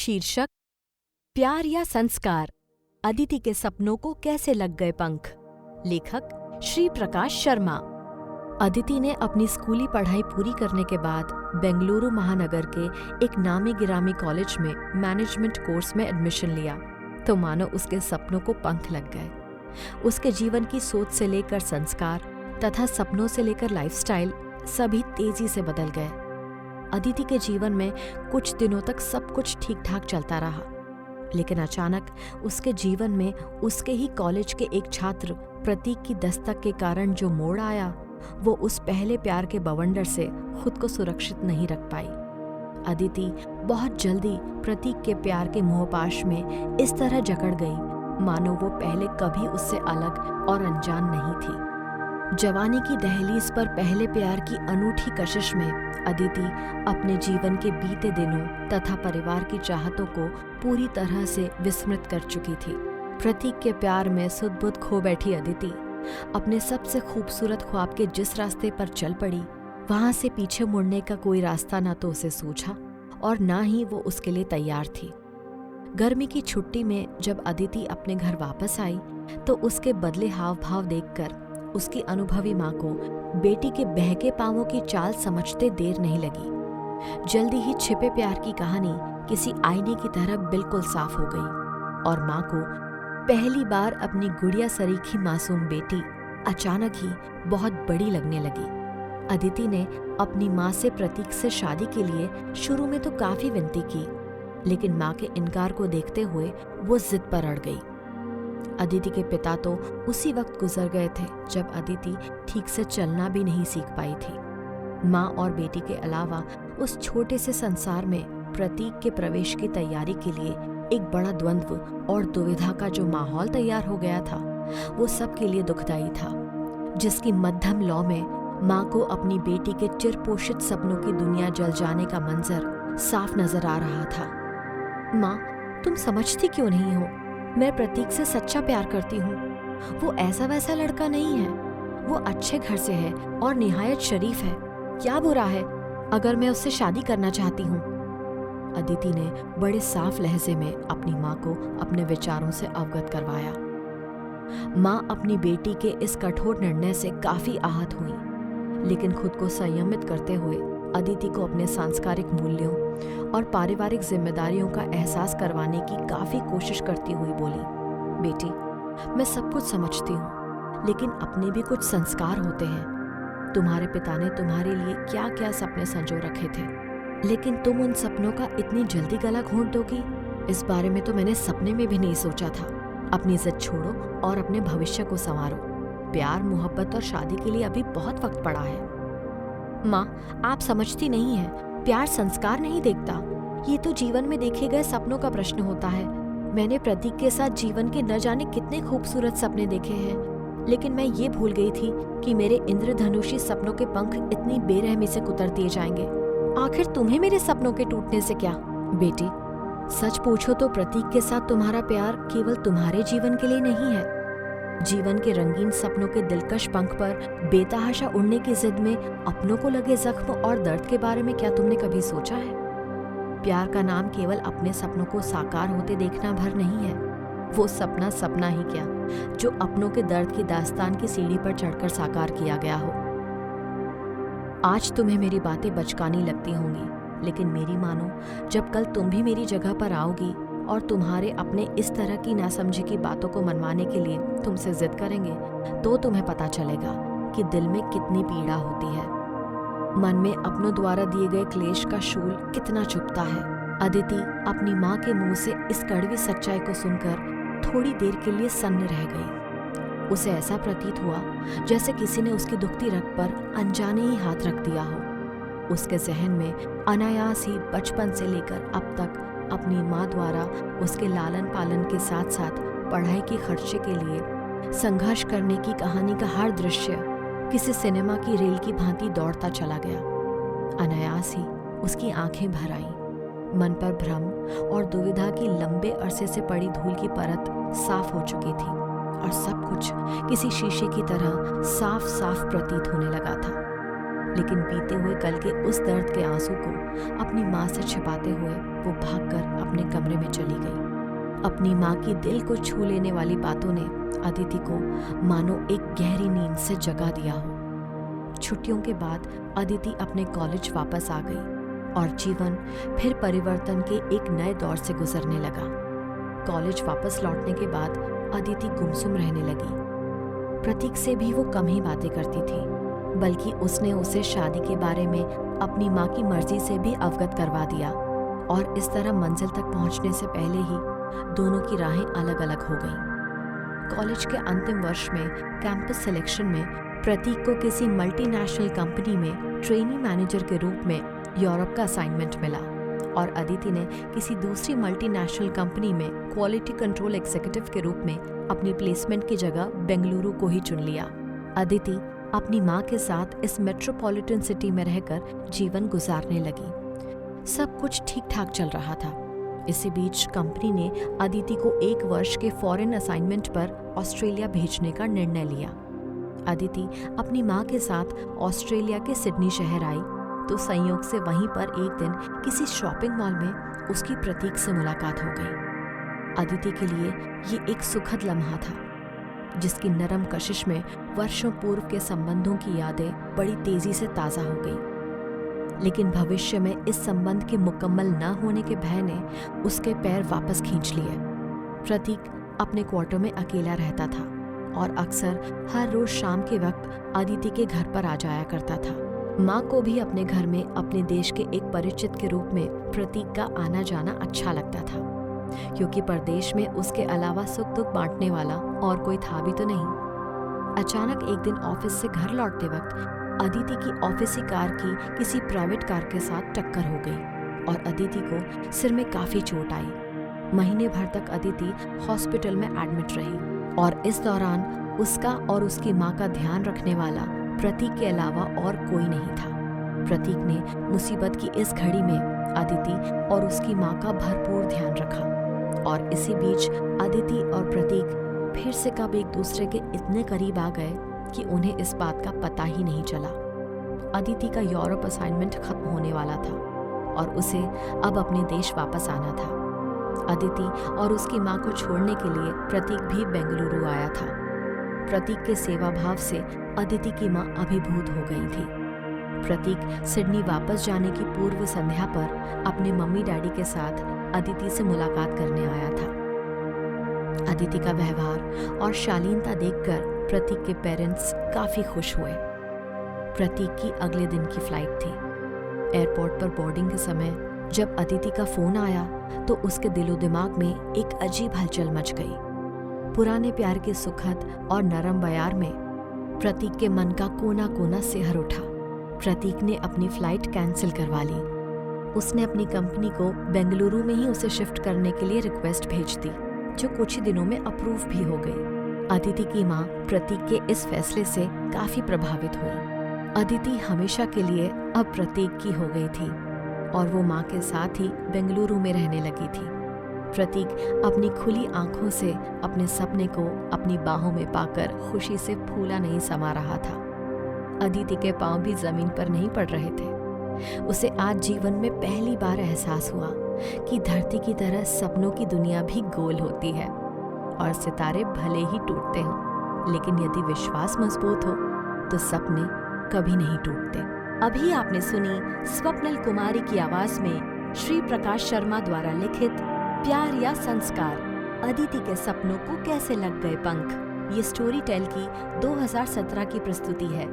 शीर्षक प्यार या संस्कार, अदिति के सपनों को कैसे लग गए पंख। लेखक श्री प्रकाश शर्मा। अदिति ने अपनी स्कूली पढ़ाई पूरी करने के बाद बेंगलुरु महानगर के एक नामी गिरामी कॉलेज में मैनेजमेंट कोर्स में एडमिशन लिया तो मानो उसके सपनों को पंख लग गए। उसके जीवन की सोच से लेकर संस्कार तथा सपनों से लेकर लाइफस्टाइल सभी तेजी से बदल गए। अदिति के जीवन में कुछ दिनों तक सब कुछ ठीक ठाक चलता रहा, लेकिन अचानक उसके जीवन में उसके ही कॉलेज के एक छात्र प्रतीक की दस्तक के कारण जो मोड़ आया, वो उस पहले प्यार के बवंडर से खुद को सुरक्षित नहीं रख पाई। अदिति बहुत जल्दी प्रतीक के प्यार के मोहपाश में इस तरह जकड़ गई मानो वो पहले कभी उससे अलग और अनजान नहीं थी। जवानी की दहलीज पर पहले प्यार की अनूठी कशिश में अदिति अपने जीवन के बीते दिनों तथा परिवार की चाहतों को पूरी तरह से विस्मृत कर चुकी थी। प्रतीक के प्यार में सुध-बुध खो बैठी अदिति अपने सबसे खूबसूरत ख्वाब के जिस रास्ते पर चल पड़ी, वहां से पीछे मुड़ने का कोई रास्ता ना तो उसे सूझा और ना ही वो उसके लिए तैयार थी। गर्मी की छुट्टी में जब अदिति अपने घर वापस आई तो उसके बदले हाव भाव देखकर उसकी अनुभवी माँ को बेटी के बहके पांवों की चाल समझते देर नहीं लगी। जल्दी ही छिपे प्यार की कहानी किसी आईने की तरह बिल्कुल साफ हो गई और माँ को पहली बार अपनी गुड़िया सरीखी मासूम बेटी अचानक ही बहुत बड़ी लगने लगी। अदिति ने अपनी माँ से प्रतीक से शादी के लिए शुरू में तो काफी विनती की, लेकिन माँ के इनकार को देखते हुए वो जिद पर अड़ गई। अदिति के पिता तो उसी वक्त गुजर गए थे जब अदिति ठीक से चलना भी नहीं सीख पाई थी। माँ और बेटी के अलावा उस छोटे से संसार में प्रतीक के प्रवेश की तैयारी के लिए एक बड़ा द्वंद्व और दुविधा का जो माहौल तैयार हो गया था, वो सबके लिए दुखदायी था। जिसकी मध्यम लौ में माँ को अपनी बेटी के चिरपोषित सपनों की दुनिया जल जाने का मंजर साफ नजर आ रहा था। माँ, तुम समझती क्यों नहीं हो? मैं प्रतीक से सच्चा प्यार करती हूँ। वो ऐसा वैसा लड़का नहीं है। वो अच्छे घर से है और निहायत शरीफ है। क्या बुरा है अगर मैं उससे शादी करना चाहती हूँ? अदिति ने बड़े साफ लहजे में अपनी माँ को अपने विचारों से अवगत करवाया। माँ अपनी बेटी के इस कठोर निर्णय से काफी आहत हुई, लेकिन खुद को संयमित करते हुए अदिति को अपने सांस्कारिक मूल्यों और पारिवारिक जिम्मेदारियों का एहसास करवाने की काफी कोशिश करती हुई बोली, बेटी, मैं सब कुछ समझती हूँ, लेकिन अपने भी कुछ संस्कार होते हैं। तुम्हारे पिता ने तुम्हारे लिए क्या क्या सपने संजो रखे थे, लेकिन तुम उन सपनों का इतनी जल्दी गला घोंट दोगी, इस बारे में तो मैंने सपने में भी नहीं सोचा था। अपनी जिद छोड़ो और अपने भविष्य को संवारो। प्यार, मोहब्बत और शादी के लिए अभी बहुत वक्त पड़ा है। माँ, आप समझती नहीं है, प्यार संस्कार नहीं देखता। ये तो जीवन में देखे गए सपनों का प्रश्न होता है। मैंने प्रतीक के साथ जीवन के न जाने कितने खूबसूरत सपने देखे हैं, लेकिन मैं ये भूल गई थी कि मेरे इंद्रधनुषी सपनों के पंख इतनी बेरहमी से कुतर दिए जाएंगे। आखिर तुम्हें मेरे सपनों के टूटने से क्या? बेटी, सच पूछो तो प्रतीक के साथ तुम्हारा प्यार केवल तुम्हारे जीवन के लिए नहीं है। जीवन के रंगीन सपनों के दिलकश पंख पर बेतहाशा उड़ने की जिद में अपनों को लगे जख्म और दर्द के बारे में क्या तुमने कभी सोचा है? प्यार का नाम केवल अपने सपनों को साकार होते देखना भर नहीं है। वो सपना सपना ही क्या, जो अपनों के दर्द की दास्तान की सीढ़ी पर चढ़कर साकार किया गया हो। आज तुम्हें मेरी बातें बचकानी लगती होंगी, लेकिन मेरी मानो, जब कल तुम भी मेरी जगह पर आओगी और तुम्हारे अपने इस तरह की नासमझी की बातों को मनवाने के लिए तुमसे जिद करेंगे, तो तुम्हें पता चलेगा कि दिल में कितनी पीड़ा होती है। मन में अपनों द्वारा दिए गए क्लेश का शूल कितना चुभता है। अदिति अपनी माँ के मुंह से इस कड़वी सच्चाई को सुनकर थोड़ी देर के लिए सन्न रह गई। उसे ऐसा प्रतीत हुआ जैसे किसी ने उसकी दुखती रग पर अनजाने ही हाथ रख दिया हो। उसके जहन में अनायास ही बचपन से लेकर अब तक अपनी माँ द्वारा उसके लालन पालन के साथ साथ पढ़ाई के खर्चे के लिए संघर्ष करने की कहानी का हर दृश्य किसी सिनेमा की रेल की भांति दौड़ता चला गया। अनायास ही उसकी आंखें भर आईं। मन पर भ्रम और दुविधा की लंबे अरसे से पड़ी धूल की परत साफ हो चुकी थी और सब कुछ किसी शीशे की तरह साफ साफ प्रतीत होने लगा था। लेकिन बीते हुए कल के उस दर्द के आंसू को अपनी माँ से छिपाते हुए वो भागकर अपने कमरे में चली गई। अपनी माँ की दिल को छू लेने वाली बातों ने अदिति को मानो एक गहरी नींद से जगा दिया हो। छुट्टियों के बाद अदिति अपने कॉलेज वापस आ गई और जीवन फिर परिवर्तन के एक नए दौर से गुजरने लगा। कॉलेज वापस लौटने के बाद अदिति गुमसुम रहने लगी। प्रतीक से भी वो कम ही बातें करती थी, बल्कि उसने उसे शादी के बारे में अपनी माँ की मर्जी से भी अवगत करवा दिया और इस तरह मंजिल तक पहुंचने से पहले ही दोनों की राहें अलग अलग हो गईं। कॉलेज के अंतिम वर्ष में कैंपस सिलेक्शन में प्रतीक को किसी मल्टीनेशनल कंपनी में ट्रेनी मैनेजर के रूप में यूरोप का असाइनमेंट मिला और अदिति ने किसी दूसरी मल्टीनेशनल कंपनी में क्वालिटी कंट्रोल एग्जीक्यूटिव के रूप में अपनी प्लेसमेंट की जगह बेंगलुरु को ही चुन लिया। अदिति अपनी माँ के साथ इस मेट्रोपॉलिटन सिटी में रहकर जीवन गुजारने लगी। सब कुछ ठीक ठाक चल रहा था। इसी बीच कंपनी ने अदिति को 1 वर्ष के फॉरेन असाइनमेंट पर ऑस्ट्रेलिया भेजने का निर्णय लिया। अदिति अपनी माँ के साथ ऑस्ट्रेलिया के सिडनी शहर आई तो संयोग से वहीं पर एक दिन किसी शॉपिंग मॉल में उसकी प्रतीक से मुलाकात हो गई। अदिति के लिए ये एक सुखद लम्हा था, जिसकी नरम कशिश में वर्षों पूर्व के संबंधों की यादें बड़ी तेजी से ताज़ा हो गई। लेकिन भविष्य में इस संबंध के मुकम्मल न होने के भय ने उसके पैर वापस खींच लिए। प्रतीक अपने क्वार्टर में अकेला रहता था और अक्सर हर रोज शाम के वक्त अदिति के घर पर आ जाया करता था। माँ को भी अपने घर में अपने देश के एक परिचित के रूप में प्रतीक का आना जाना अच्छा लगता था, क्योंकि परदेश में उसके अलावा सुख दुख बांटने वाला और कोई था भी तो नहीं। अचानक एक दिन ऑफिस से घर लौटते वक्त अदिति की ऑफिसी कार की किसी प्राइवेट कार के साथ टक्कर हो गई और अदिति को सिर में काफी चोट आई। महीने भर तक अदिति हॉस्पिटल में एडमिट रही और इस दौरान उसका और उसकी माँ का ध्यान रखने वाला प्रतीक के अलावा और कोई नहीं था। प्रतीक ने मुसीबत की इस घड़ी में अदिति और उसकी माँ का भरपूर ध्यान रखा और इसी बीच अदिति और प्रतीक फिर से कब एक दूसरे के इतने करीब आ गए कि उन्हें इस बात का पता ही नहीं चला। अदिति का यूरोप असाइनमेंट खत्म होने वाला था और उसे अब अपने देश वापस आना था। अदिति और उसकी माँ को छोड़ने के लिए प्रतीक भी बेंगलुरु आया था। प्रतीक के सेवा भाव से अदिति की माँ अभिभूत हो गई थी। प्रतीक सिडनी वापस जाने की पूर्व संध्या पर अपने मम्मी डैडी के साथ अदिति से मुलाकात करने आया था। अदिति का व्यवहार और शालीनता देखकर प्रतीक के पेरेंट्स काफी खुश हुए। प्रतीक की अगले दिन की फ्लाइट थी। एयरपोर्ट पर बोर्डिंग के समय जब अदिति का फोन आया तो उसके दिलो दिमाग में एक अजीब हलचल मच गई। पुराने प्यार के सुखद और नरम बयार में प्रतीक के मन का कोना कोना सिहर उठा। प्रतीक ने अपनी फ्लाइट कैंसिल करवा ली। उसने अपनी कंपनी को बेंगलुरु में ही उसे शिफ्ट करने के लिए रिक्वेस्ट भेज दी, जो कुछ ही दिनों में अप्रूव भी हो गई। अदिति की माँ प्रतीक के इस फैसले से काफी प्रभावित हुई। अदिति हमेशा के लिए अब प्रतीक की हो गई थी और वो माँ के साथ ही बेंगलुरु में रहने लगी थी। प्रतीक अपनी खुली आंखों से अपने सपने को अपनी बाहों में पाकर खुशी से फूला नहीं समा रहा था। अदिति के पांव भी जमीन पर नहीं पड़ रहे थे। उसे आज जीवन में पहली बार एहसास हुआ कि धरती की तरह सपनों की दुनिया भी गोल होती है और सितारे भले ही टूटते हों, लेकिन यदि विश्वास मजबूत हो तो सपने कभी नहीं टूटते। अभी आपने सुनी स्वप्निल कुमारी की आवाज में श्री प्रकाश शर्मा द्वारा लिखित प्यार या संस्कार, अदिति के सपनों को कैसे लग गए पंख। ये स्टोरी टेल की 2017 की प्रस्तुति है।